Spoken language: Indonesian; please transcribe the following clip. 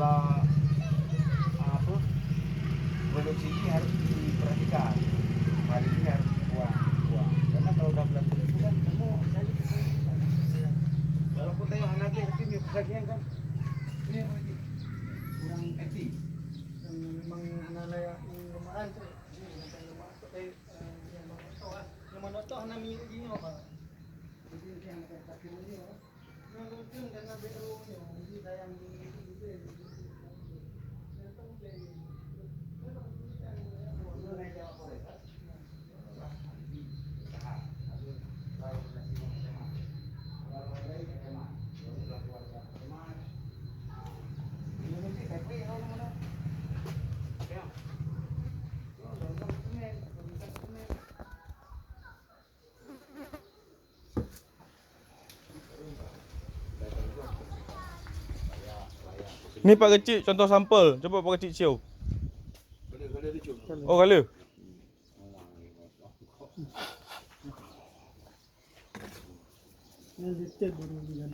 masalah apa produksi ini harus diperhatikan. Hari ini harus buang karena kalau udah bulan itu kan kamu saya walaupun tayo anaknya tapi may bagian kan ini apa ini kurang etik yang memang analaya yung lumaan to yung lumaan to kay yung mga to yung mga to hanami ini apa hindi siya nakakapiro niyo nang yung kana bero niyo hindi dayang Ni Pak Kecil contoh sampel. Coba Pak Kecil cium. Oh, kala.